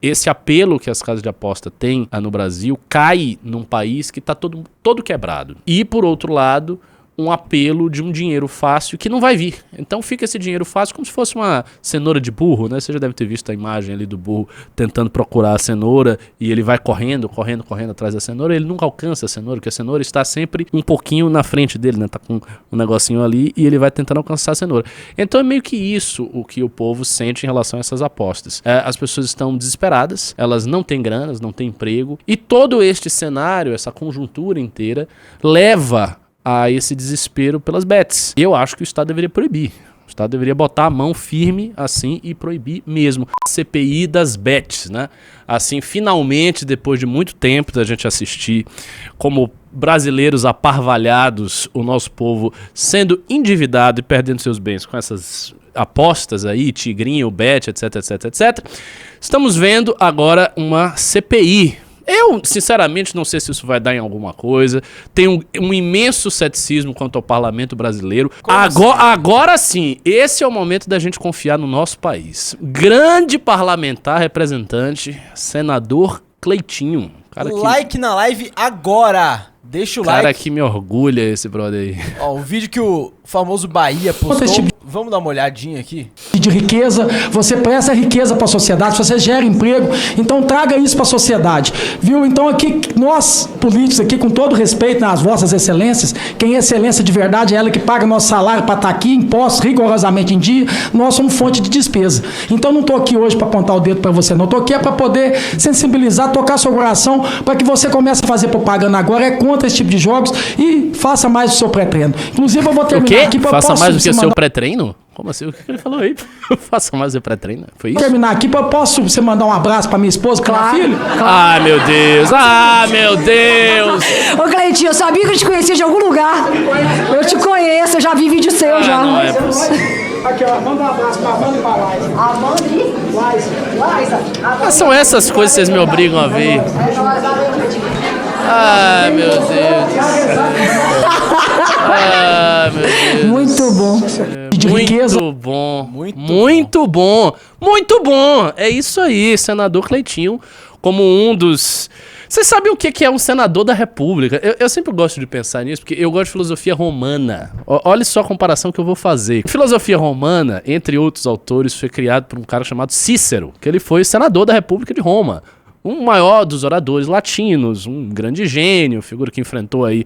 Esse apelo que as casas de aposta têm no Brasil cai num país que está todo quebrado. E, por outro lado, um apelo de um dinheiro fácil que não vai vir. Então fica esse dinheiro fácil como se fosse uma cenoura de burro, né? Você já deve ter visto a imagem ali do burro tentando procurar a cenoura e ele vai correndo atrás da cenoura, e ele nunca alcança a cenoura, porque a cenoura está sempre um pouquinho na frente dele, né? Tá com um negocinho ali e ele vai tentando alcançar a cenoura. Então é meio que isso o que o povo sente em relação a essas apostas. As pessoas estão desesperadas, elas não têm grana, elas não têm emprego, e todo este cenário, essa conjuntura inteira, leva a esse desespero pelas bets. Eu acho que o Estado deveria proibir. O Estado deveria botar a mão firme assim e proibir mesmo. CPI das bets, né? Assim, finalmente, depois de muito tempo da gente assistir como brasileiros aparvalhados, o nosso povo sendo endividado e perdendo seus bens com essas apostas aí, tigrinho, bet, etc, etc, etc. Estamos vendo agora uma CPI. Eu, sinceramente, não sei se isso vai dar em alguma coisa. Tem um imenso ceticismo quanto ao parlamento brasileiro. Agora sim, esse é o momento da gente confiar no nosso país. Grande parlamentar representante, senador Cleitinho. Like na live agora! Deixa o like. Cara, que me orgulha esse brother aí. Ó, o vídeo que o famoso Bahia postou. Vamos dar uma olhadinha aqui. De riqueza, você presta riqueza para a sociedade, você gera emprego, então traga isso para a sociedade, viu? Então aqui, nós políticos aqui, com todo respeito nas vossas excelências, quem é excelência de verdade é ela que paga nosso salário para estar aqui, impostos rigorosamente em dia, nós somos fonte de despesa. Então não estou aqui hoje para apontar o dedo para você, não. Estou aqui para poder sensibilizar, tocar seu coração, para que você comece a fazer propaganda agora, contra esse tipo de jogos e faça mais o seu pré-treino. Inclusive eu vou terminar aqui para faça mais do que o seu pré-treino? Como assim? O que ele falou aí? Faça mais o pré-treino? Foi isso? Vou terminar aqui, posso você mandar um abraço para minha esposa, claro, minha filha? Claro. Ah, meu Deus! Ah, meu Deus! Ô, Cleitinho, eu sabia que eu te conhecia de algum lugar. Eu te conheço, eu já vi vídeo seu já. Não é possível. Aqui, ó, manda um abraço pra Amanda e pra Laisa. Amanda e Mas são essas coisas que vocês me obrigam a ver. Ah, meu Deus. Ah, meu Deus. Muito bom. Muito bom. Muito bom. É isso aí, senador Cleitinho, como um dos... Vocês sabem o que é um senador da República? Eu sempre gosto de pensar nisso, porque eu gosto de filosofia romana. Olha só a comparação que eu vou fazer. Filosofia romana, entre outros autores, foi criado por um cara chamado Cícero, que ele foi senador da República de Roma. Um maior dos oradores latinos, um grande gênio, figura que enfrentou aí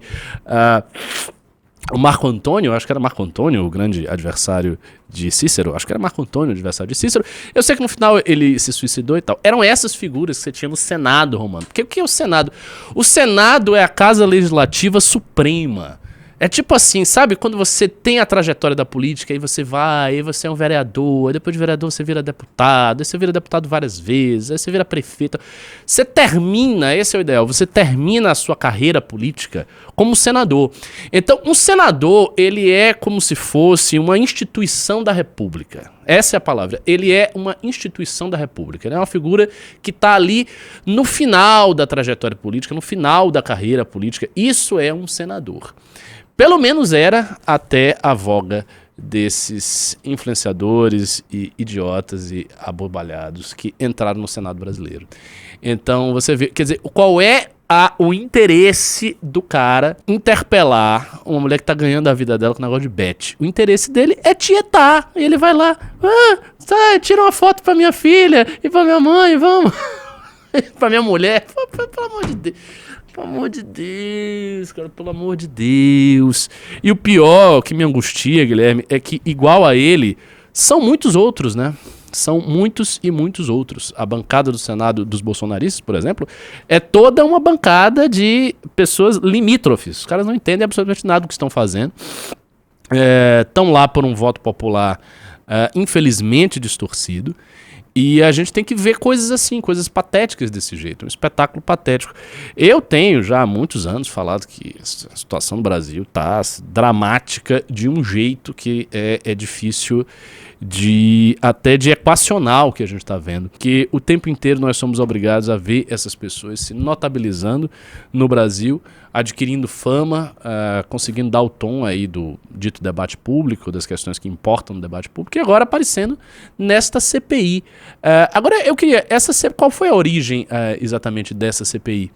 o Marco Antônio, acho que era Marco Antônio, o grande adversário de Cícero, acho que era Marco Antônio, o adversário de Cícero. Eu sei que no final ele se suicidou e tal. Eram essas figuras que você tinha no Senado romano. Porque o que é o Senado? O Senado é a Casa Legislativa Suprema. É tipo assim, sabe? Quando você tem a trajetória da política, aí você vai, aí você é um vereador, aí depois de vereador você vira deputado, aí você vira deputado várias vezes, aí você vira prefeito. Você termina, esse é o ideal, você termina a sua carreira política como senador. Então, um senador, ele é como se fosse uma instituição da República. Essa é a palavra. Ele é uma instituição da República. Ele é uma figura que está ali no final da trajetória política, no final da carreira política. Isso é um senador. Pelo menos era até a voga desses influenciadores e idiotas e abobalhados que entraram no Senado brasileiro. Então você vê, quer dizer, qual é o interesse do cara interpelar uma mulher que tá ganhando a vida dela com negócio de bet? O interesse dele é tietar. E ele vai lá, tira uma foto pra minha filha e pra minha mãe, vamos. Pra minha mulher, pelo amor de Deus. Pelo amor de Deus, cara, pelo amor de Deus. E o pior, que me angustia, Guilherme, é que igual a ele, são muitos outros, né? São muitos e muitos outros. A bancada do Senado dos bolsonaristas, por exemplo, é toda uma bancada de pessoas limítrofes. Os caras não entendem absolutamente nada do que estão fazendo. Estão lá por um voto popular, infelizmente distorcido. E a gente tem que ver coisas assim, coisas patéticas desse jeito, um espetáculo patético. Eu tenho já há muitos anos falado que a situação no Brasil está dramática de um jeito que é difícil até de equacional que a gente está vendo. Que o tempo inteiro nós somos obrigados a ver essas pessoas se notabilizando no Brasil, adquirindo fama, conseguindo dar o tom aí do dito debate público, das questões que importam no debate público, e agora aparecendo nesta CPI. Agora, eu queria... qual foi a origem exatamente dessa CPI?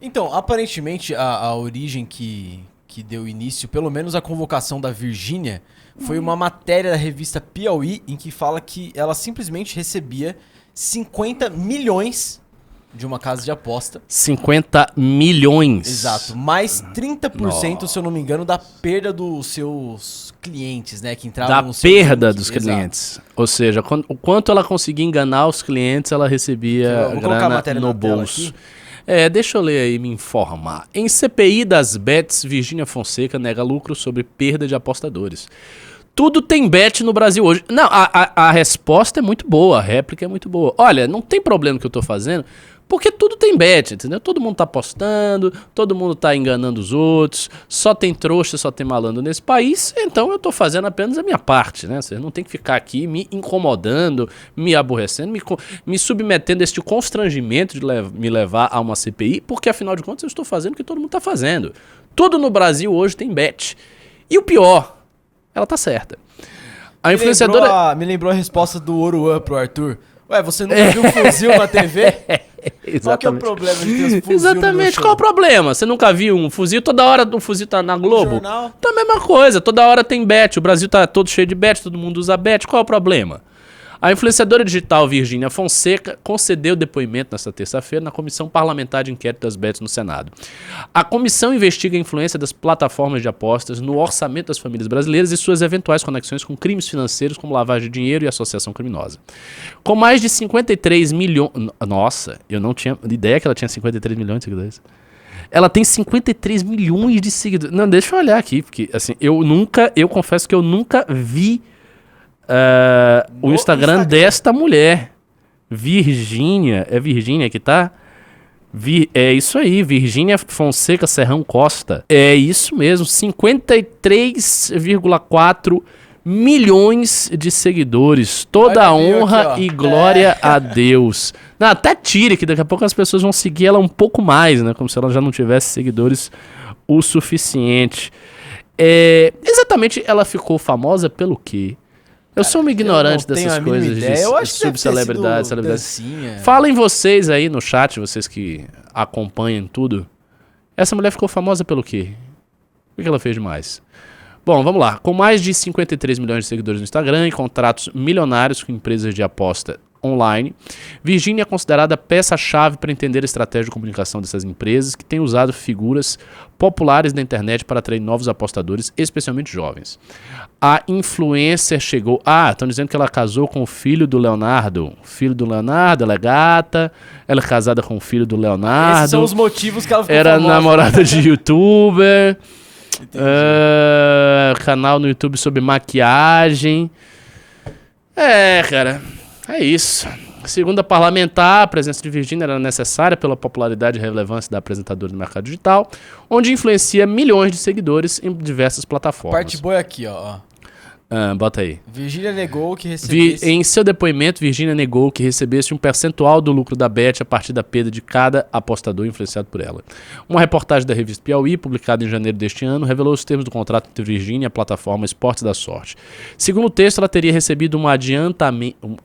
Então, aparentemente, a origem que deu início, pelo menos a convocação da Virgínia, foi uma matéria da revista Piauí, em que fala que ela simplesmente recebia 50 milhões de uma casa de aposta. 50 milhões. Exato. Mais 30%, se eu não me engano, da perda dos seus clientes, né? Que entravam no seu perda link. dos Exato. clientes. Ou seja, o quanto ela conseguia enganar os clientes, ela recebia Vou colocar a grana matéria no na tela bolso. aqui. Deixa eu ler aí, me informar. Em CPI das bets, Virgínia Fonseca nega lucro sobre perda de apostadores. Tudo tem bet no Brasil hoje. Não, a resposta é muito boa, a réplica é muito boa. Olha, não tem problema que eu tô fazendo, porque tudo tem bet, entendeu? Todo mundo tá apostando, todo mundo tá enganando os outros, só tem trouxa, só tem malandro nesse país, então eu tô fazendo apenas a minha parte, né? Vocês não tem que ficar aqui me incomodando, me aborrecendo, me submetendo a este constrangimento de me levar a uma CPI, porque afinal de contas eu estou fazendo o que todo mundo tá fazendo. Tudo no Brasil hoje tem bet. E o pior, ela tá certa. A influenciadora... Me lembrou a resposta do Oruan pro Arthur. Ué, você nunca viu um fuzil na TV? Qual que é o problema de ter um fuzil? Exatamente, qual o problema? Você nunca viu um fuzil? Toda hora um fuzil tá na Globo? Jornal. Tá a mesma coisa, toda hora tem bet. O Brasil tá todo cheio de bet, todo mundo usa bet. Qual é o problema? A influenciadora digital Virgínia Fonseca concedeu depoimento nesta terça-feira na Comissão Parlamentar de Inquérito das Bets no Senado. A comissão investiga a influência das plataformas de apostas no orçamento das famílias brasileiras e suas eventuais conexões com crimes financeiros como lavagem de dinheiro e associação criminosa. Com mais de 53 milhões... Nossa, eu não tinha ideia que ela tinha 53 milhões de seguidores. Ela tem 53 milhões de seguidores. Não, deixa eu olhar aqui, porque assim, eu confesso que eu nunca vi o Instagram desta mulher. Virgínia. É Virgínia que tá? É isso aí, Virgínia Fonseca Serrão Costa. É isso mesmo, 53,4 milhões de seguidores. Toda a honra e glória a Deus. Não, até tire, que daqui a pouco as pessoas vão seguir ela um pouco mais, né? Como se ela já não tivesse seguidores o suficiente. Exatamente, ela ficou famosa pelo quê? Eu sou um ignorante dessas coisas de subcelebridades, celebridades. Falem vocês aí no chat, vocês que acompanham tudo. Essa mulher ficou famosa pelo quê? O que ela fez demais? Bom, vamos lá. Com mais de 53 milhões de seguidores no Instagram e contratos milionários com empresas de aposta online, Virgínia é considerada peça-chave para entender a estratégia de comunicação dessas empresas que têm usado figuras populares da internet para atrair novos apostadores, especialmente jovens. A influencer chegou... estão dizendo que ela casou com o filho do Leonardo. O filho do Leonardo, ela é gata, ela é casada com o filho do Leonardo. Esses são os motivos que ela ficou Era famosa. namorada de youtuber. Canal no YouTube sobre maquiagem. Cara... É isso. Segundo a parlamentar, a presença de Virgínia era necessária pela popularidade e relevância da apresentadora do mercado digital, onde influencia milhões de seguidores em diversas plataformas. Parte boa aqui, ó. Bota aí. Virgínia negou que recebesse... Em seu depoimento, Virgínia negou que recebesse um percentual do lucro da bet a partir da perda de cada apostador influenciado por ela. Uma reportagem da revista Piauí, publicada em janeiro deste ano, revelou os termos do contrato entre Virgínia e a plataforma Esportes da Sorte. Segundo o texto, ela teria recebido um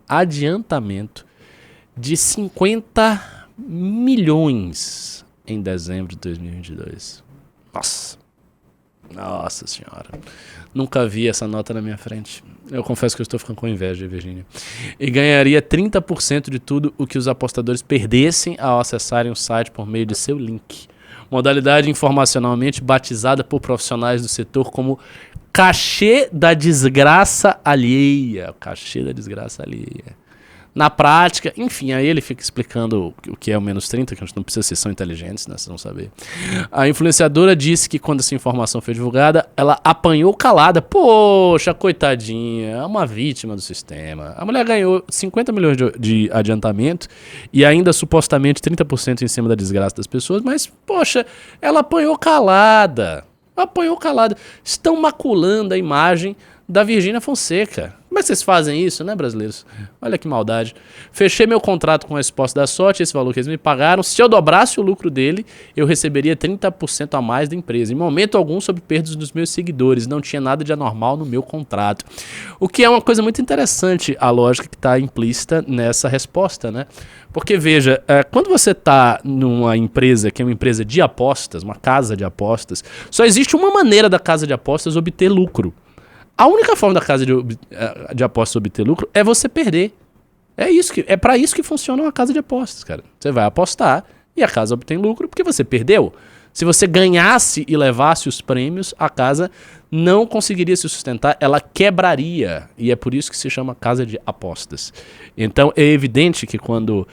adiantamento de 50 milhões em dezembro de 2022. Nossa senhora. Nunca vi essa nota na minha frente. Eu confesso que eu estou ficando com inveja, Virgínia. E ganharia 30% de tudo o que os apostadores perdessem ao acessarem o site por meio de seu link. Modalidade informacionalmente batizada por profissionais do setor como cachê da desgraça alheia. Cachê da desgraça alheia. Na prática, enfim, aí ele fica explicando o que é o menos 30, que a gente não precisa ser, são inteligentes, né? Vocês vão saber. A influenciadora disse que quando essa informação foi divulgada, ela apanhou calada. Poxa, coitadinha, é uma vítima do sistema. A mulher ganhou 50 milhões de adiantamento e ainda supostamente 30% em cima da desgraça das pessoas, mas, poxa, ela apanhou calada. Estão maculando a imagem da Virgínia Fonseca. Como é que vocês fazem isso, né, brasileiros? Olha que maldade. Fechei meu contrato com a Exposta da Sorte, esse valor que eles me pagaram. Se eu dobrasse o lucro dele, eu receberia 30% a mais da empresa. Em momento algum, sob perdas dos meus seguidores. Não tinha nada de anormal no meu contrato. O que é uma coisa muito interessante, a lógica que está implícita nessa resposta, né? Porque, veja, quando você está numa empresa que é uma empresa de apostas, uma casa de apostas, só existe uma maneira da casa de apostas obter lucro. A única forma da casa de apostas obter lucro é você perder. É para isso que funciona uma casa de apostas, cara. Você vai apostar e a casa obtém lucro porque você perdeu. Se você ganhasse e levasse os prêmios, a casa não conseguiria se sustentar, ela quebraria. E é por isso que se chama casa de apostas. Então é evidente que quando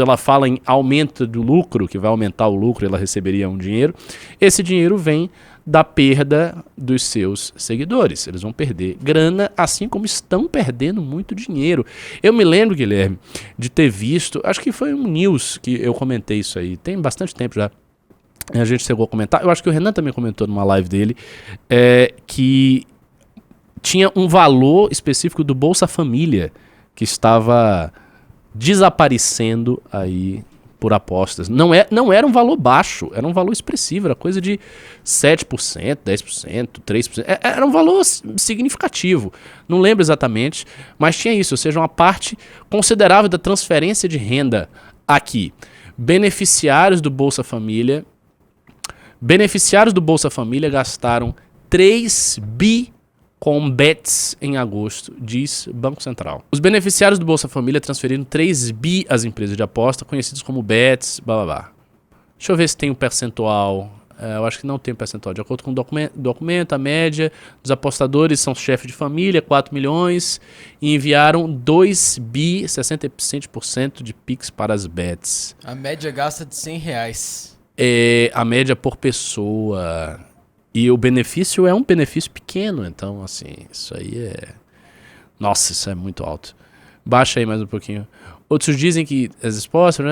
ela fala em aumento do lucro, que vai aumentar o lucro, ela receberia um dinheiro, esse dinheiro vem da perda dos seus seguidores. Eles vão perder grana, assim como estão perdendo muito dinheiro. Eu me lembro, Guilherme, de ter visto, acho que foi um news que eu comentei isso aí, tem bastante tempo já, a gente chegou a comentar, eu acho que o Renan também comentou numa live dele, que tinha um valor específico do Bolsa Família que estava desaparecendo aí por apostas. Não era um valor baixo, era um valor expressivo, era coisa de 7%, 10%, 3%. Era um valor significativo. Não lembro exatamente, mas tinha isso, ou seja, uma parte considerável da transferência de renda aqui. Beneficiários do Bolsa Família gastaram 3 bi com bets em agosto, diz Banco Central. Os beneficiários do Bolsa Família transferiram 3 bi às empresas de aposta, conhecidas como bets, blá blá blá. Deixa eu ver se tem um percentual. Eu acho que não tem um percentual. De acordo com o documento, a média dos apostadores são chefes de família, 4 milhões, e enviaram 2 bi, 60% de Pix para as bets. A média gasta de R$100. A média por pessoa. E o benefício é um benefício pequeno, então, assim, isso aí Nossa, isso é muito alto. Baixa aí mais um pouquinho. Outros dizem que as expostas...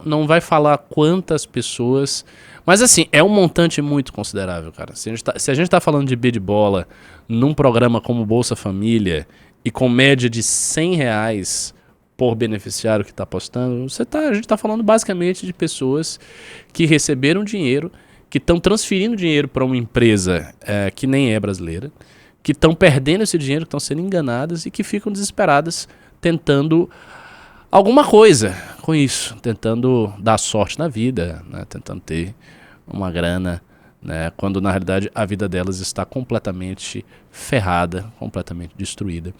não vai falar quantas pessoas... Mas, assim, é um montante muito considerável, cara. Se a gente tá falando de B de bola num programa como Bolsa Família e com média de R$100 por beneficiário que tá apostando, a gente tá falando basicamente de pessoas que receberam dinheiro, que estão transferindo dinheiro para uma empresa que nem é brasileira, que estão perdendo esse dinheiro, que estão sendo enganadas e que ficam desesperadas tentando alguma coisa com isso, tentando dar sorte na vida, né, tentando ter uma grana, né, quando na realidade a vida delas está completamente ferrada, completamente destruída.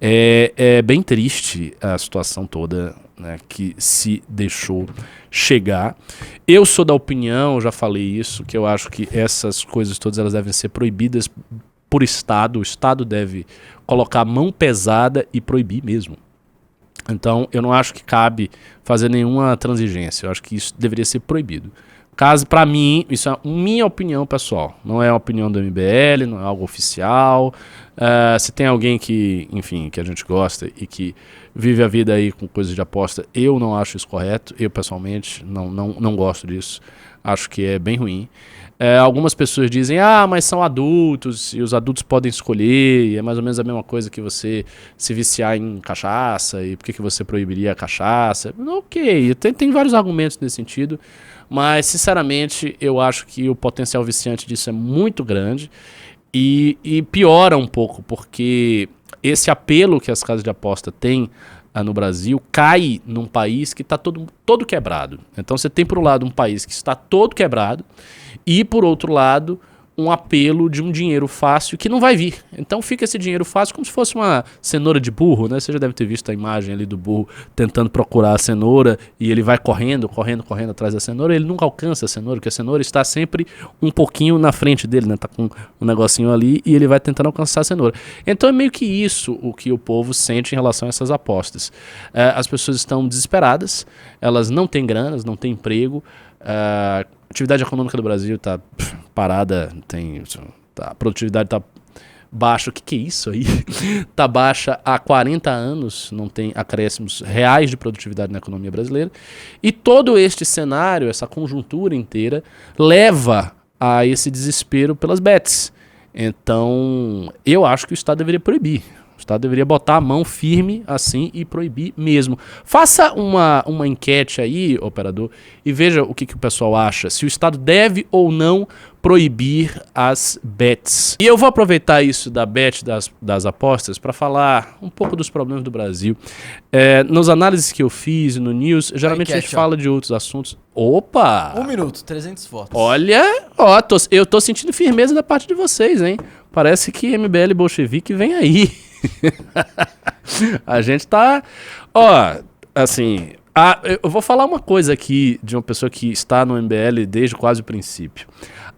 É bem triste a situação toda, né, que se deixou chegar. Eu sou da opinião, já falei isso, que eu acho que essas coisas todas elas devem ser proibidas por Estado. O Estado deve colocar a mão pesada e proibir mesmo. Então eu não acho que cabe fazer nenhuma transigência. Eu acho que isso deveria ser proibido. Caso, para mim, isso é minha opinião pessoal. Não é a opinião do MBL, não é algo oficial. Se tem alguém que, enfim, que a gente gosta e que vive a vida aí com coisas de aposta, eu não acho isso correto. Eu, pessoalmente, não gosto disso. Acho que é bem ruim. Algumas pessoas dizem, mas são adultos e os adultos podem escolher, e é mais ou menos a mesma coisa que você se viciar em cachaça, e por que você proibiria a cachaça? Ok, tem vários argumentos nesse sentido, mas sinceramente eu acho que o potencial viciante disso é muito grande e piora um pouco, porque esse apelo que as casas de aposta têm no Brasil cai num país que está todo quebrado. Então você tem por um lado um país que está todo quebrado e por outro lado um apelo de um dinheiro fácil que não vai vir. Então fica esse dinheiro fácil como se fosse uma cenoura de burro, né? Você já deve ter visto a imagem ali do burro tentando procurar a cenoura e ele vai correndo atrás da cenoura, e ele nunca alcança a cenoura, porque a cenoura está sempre um pouquinho na frente dele, né? Tá com um negocinho ali e ele vai tentando alcançar a cenoura. Então é meio que isso o que o povo sente em relação a essas apostas. As pessoas estão desesperadas, elas não têm grana, não têm emprego, a atividade econômica do Brasil está parada, a produtividade está baixa. O que é isso aí? Está baixa há 40 anos, não tem acréscimos reais de produtividade na economia brasileira. E todo este cenário, essa conjuntura inteira, leva a esse desespero pelas bets. Então, eu acho que o Estado deveria proibir. O Estado deveria botar a mão firme assim e proibir mesmo. Faça uma enquete aí, operador, e veja o que o pessoal acha. Se o Estado deve ou não proibir as bets. E eu vou aproveitar isso da bet das apostas para falar um pouco dos problemas do Brasil. Nos análises que eu fiz no News, geralmente a gente fala de outros assuntos. Opa! 1 minuto, 300 votos. Olha, eu tô sentindo firmeza da parte de vocês, hein? Parece que MBL Bolchevique vem aí. A gente tá... assim... eu vou falar uma coisa aqui de uma pessoa que está no MBL desde quase o princípio.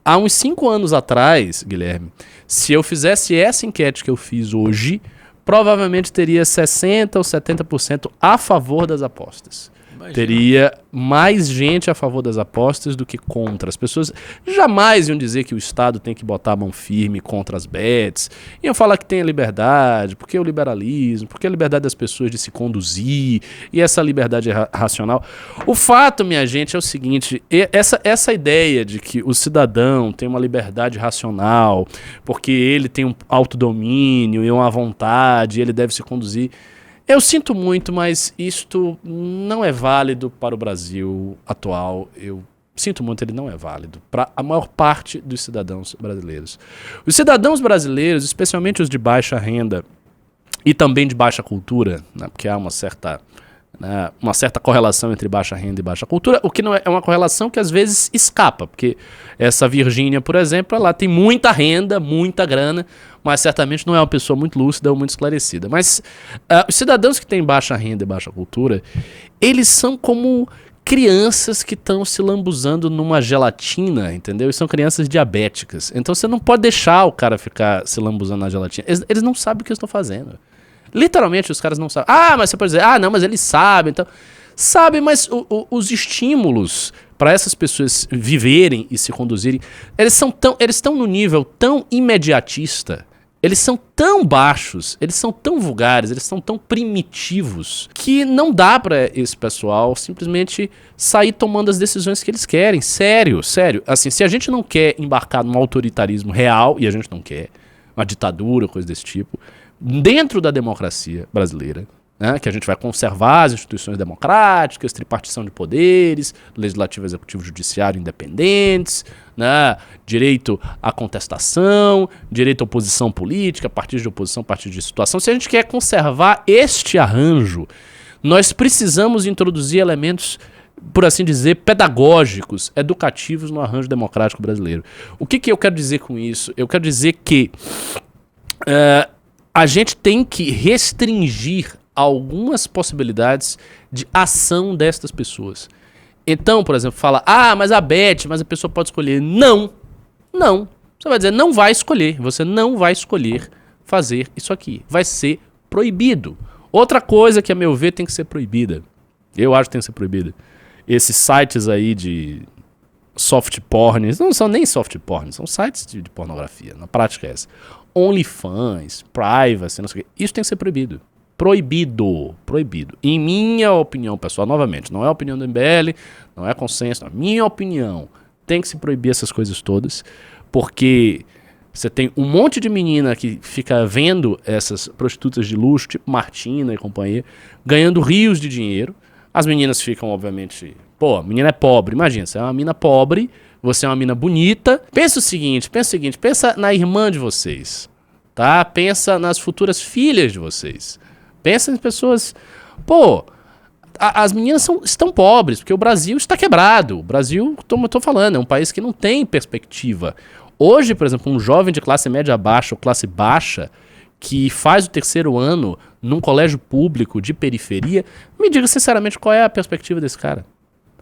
Há uns 5 anos atrás, Guilherme, se eu fizesse essa enquete que eu fiz hoje, provavelmente teria 60% ou 70% a favor das apostas. Imagina. Teria mais gente a favor das apostas do que contra. As pessoas jamais iam dizer que o Estado tem que botar a mão firme contra as bets. Iam falar que tem a liberdade, porque o liberalismo, porque a liberdade das pessoas de se conduzir, e essa liberdade racional. O fato, minha gente, é o seguinte, essa ideia de que o cidadão tem uma liberdade racional, porque ele tem um autodomínio e uma vontade, ele deve se conduzir. Eu sinto muito, mas isto não é válido para o Brasil atual. Eu sinto muito, ele não é válido para a maior parte dos cidadãos brasileiros. Os cidadãos brasileiros, especialmente os de baixa renda e também de baixa cultura, né, porque há uma certa correlação entre baixa renda e baixa cultura, o que não é uma correlação que às vezes escapa, porque essa Virgínia, por exemplo, ela tem muita renda, muita grana, mas certamente não é uma pessoa muito lúcida ou muito esclarecida. Mas os cidadãos que têm baixa renda e baixa cultura, eles são como crianças que estão se lambuzando numa gelatina, entendeu? E são crianças diabéticas. Então você não pode deixar o cara ficar se lambuzando na gelatina. Eles não sabem o que eles estão fazendo. Literalmente os caras não sabem. Mas você pode dizer, não, mas eles sabem. Então, sabem, mas os estímulos para essas pessoas viverem e se conduzirem, eles estão no nível tão imediatista, eles são tão baixos, eles são tão vulgares, eles são tão primitivos, que não dá para esse pessoal simplesmente sair tomando as decisões que eles querem. Sério. Assim, se a gente não quer embarcar num autoritarismo real, e a gente não quer, uma ditadura, coisa desse tipo, dentro da democracia brasileira, né, que a gente vai conservar as instituições democráticas, tripartição de poderes, legislativo, executivo, judiciário independentes, né, direito à contestação, direito à oposição política, partidos de oposição, partidos de situação. Se a gente quer conservar este arranjo, nós precisamos introduzir elementos, por assim dizer, pedagógicos, educativos no arranjo democrático brasileiro. O que eu quero dizer com isso? Eu quero dizer que a gente tem que restringir algumas possibilidades de ação destas pessoas. Então, por exemplo, fala, mas a bet, mas a pessoa pode escolher. Não. Você vai dizer, não vai escolher. Você não vai escolher fazer isso aqui. Vai ser proibido. Outra coisa que, a meu ver, tem que ser proibida. Eu acho que tem que ser proibida. Esses sites aí de soft porn, não são nem soft porn, são sites de pornografia. Na prática é essa. OnlyFans, Privacy, não sei o quê. Isso tem que ser proibido. Proibido. Em minha opinião, pessoal, novamente, não é a opinião do MBL, não é consenso, na minha opinião, tem que se proibir essas coisas todas, porque você tem um monte de menina que fica vendo essas prostitutas de luxo, tipo Martina e companhia, ganhando rios de dinheiro. As meninas ficam, obviamente, a menina é pobre, imagina, você é uma mina pobre, você é uma mina bonita. Pensa na irmã de vocês, tá? Pensa nas futuras filhas de vocês. Pensa em pessoas... as meninas estão pobres, porque o Brasil está quebrado. O Brasil, como eu estou falando, é um país que não tem perspectiva. Hoje, por exemplo, um jovem de classe média baixa ou classe baixa, que faz o 3º ano num colégio público de periferia, me diga sinceramente qual é a perspectiva desse cara.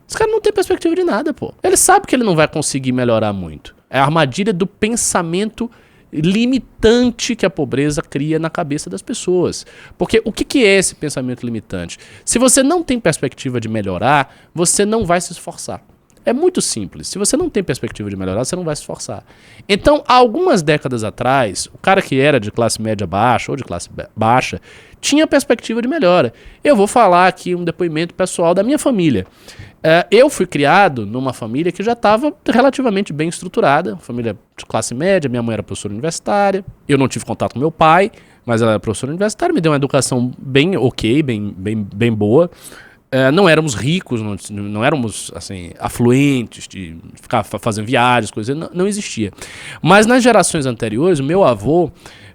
Esse cara não tem perspectiva de nada, Ele sabe que ele não vai conseguir melhorar muito. É a armadilha do pensamento limitante que a pobreza cria na cabeça das pessoas. Porque o que é esse pensamento limitante? Se você não tem perspectiva de melhorar, você não vai se esforçar. É muito simples. Se você não tem perspectiva de melhorar, você não vai se esforçar. Então, há algumas décadas atrás, o cara que era de classe média baixa ou de classe baixa tinha perspectiva de melhora. Eu vou falar aqui um depoimento pessoal da minha família. Eu fui criado numa família que já estava relativamente bem estruturada, família de classe média, minha mãe era professora universitária, eu não tive contato com meu pai, mas ela era professora universitária, me deu uma educação bem ok, bem boa. Não éramos ricos, não éramos assim, afluentes, de ficar fazendo viagens, coisas, não existia. Mas nas gerações anteriores, o meu avô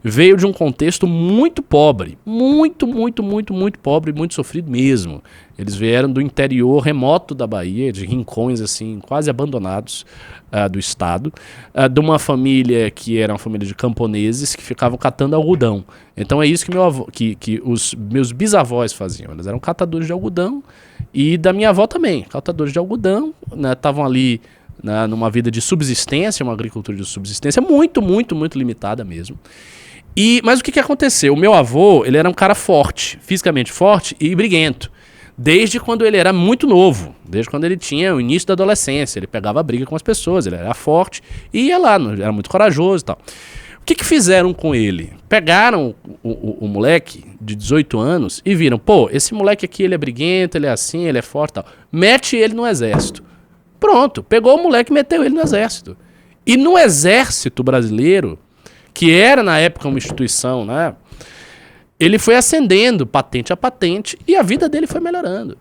veio de um contexto muito pobre, muito pobre, muito sofrido mesmo. Eles vieram do interior remoto da Bahia, de rincões assim, quase abandonados do estado, de uma família que era uma família de camponeses que ficavam catando algodão. Então é isso que meu avô, que os meus bisavós faziam. Eles eram catadores de algodão e da minha avó também, catadores de algodão, né, estavam ali numa vida de subsistência, uma agricultura de subsistência muito limitada mesmo. Mas o que aconteceu? O meu avô, ele era um cara forte, fisicamente forte e briguento. Desde quando ele era muito novo, desde quando ele tinha o início da adolescência, ele pegava briga com as pessoas, ele era forte e ia lá, era muito corajoso e tal. O que fizeram com ele? Pegaram o moleque de 18 anos e viram, pô, esse moleque aqui, ele é briguento, ele é assim, ele é forte e tal. Mete ele no exército. Pronto, pegou o moleque e meteu ele no exército. E no exército brasileiro, que era na época uma instituição, né? Ele foi ascendendo patente a patente e a vida dele foi melhorando.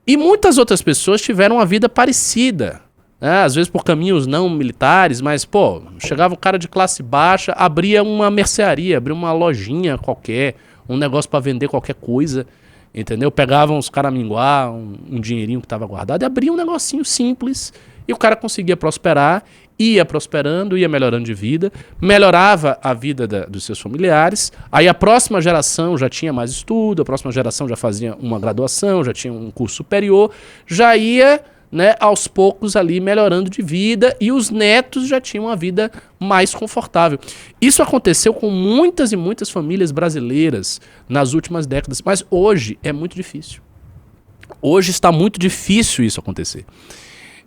E muitas outras pessoas tiveram uma vida parecida, né? Às vezes por caminhos não militares, mas, pô, chegava um cara de classe baixa, abria uma mercearia, abria uma lojinha qualquer, um negócio para vender qualquer coisa, entendeu? Pegavam os caraminguá, um dinheirinho que estava guardado e abria um negocinho simples e o cara conseguia prosperar, ia prosperando, ia melhorando de vida, melhorava a vida dos seus familiares, aí a próxima geração já tinha mais estudo, a próxima geração já fazia uma graduação, já tinha um curso superior, já ia, né, aos poucos ali melhorando de vida e os netos já tinham uma vida mais confortável. Isso aconteceu com muitas e muitas famílias brasileiras nas últimas décadas, mas hoje é muito difícil. Hoje está muito difícil isso acontecer.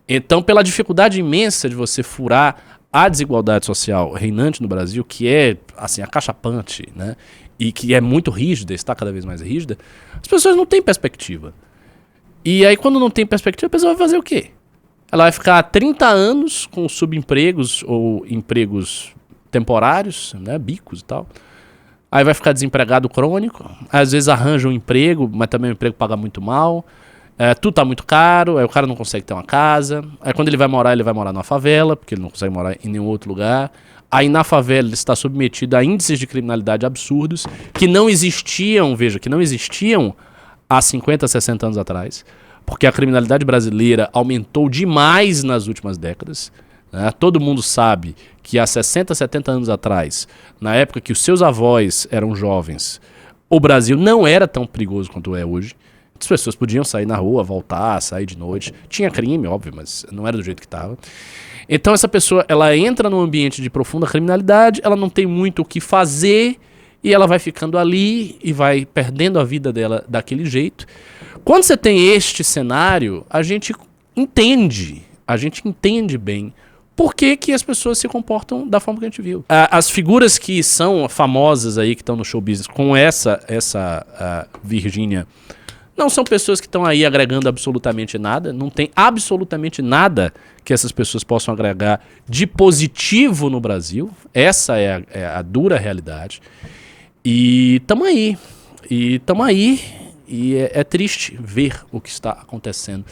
Então, pela dificuldade imensa de você furar a desigualdade social reinante no Brasil, que é assim, acachapante, né, e que é muito rígida, está cada vez mais rígida, as pessoas não têm perspectiva. E aí, quando não tem perspectiva, a pessoa vai fazer o quê? Ela vai ficar 30 anos com subempregos ou empregos temporários, né, bicos e tal. Aí vai ficar desempregado crônico, às vezes arranja um emprego, mas também o emprego paga muito mal. Tudo tá muito caro, aí o cara não consegue ter uma casa. Aí quando ele vai morar numa favela, porque ele não consegue morar em nenhum outro lugar. Aí na favela ele está submetido a índices de criminalidade absurdos, que não existiam, veja, que não existiam há 50, 60 anos atrás, porque a criminalidade brasileira aumentou demais nas últimas décadas. Né? Todo mundo sabe que há 60, 70 anos atrás, na época que os seus avós eram jovens, o Brasil não era tão perigoso quanto é hoje. As pessoas podiam sair na rua, voltar, sair de noite. Tinha crime, óbvio, mas não era do jeito que estava. Então essa pessoa, ela entra num ambiente de profunda criminalidade, ela não tem muito o que fazer e ela vai ficando ali e vai perdendo a vida dela daquele jeito. Quando você tem este cenário, a gente entende bem por que as pessoas se comportam da forma que a gente viu. As figuras que são famosas aí, que estão no show business, com essa Virgínia, não são pessoas que estão aí agregando absolutamente nada, não tem absolutamente nada que essas pessoas possam agregar de positivo no Brasil. Essa é a dura realidade. E estamos aí. E é triste ver o que está acontecendo.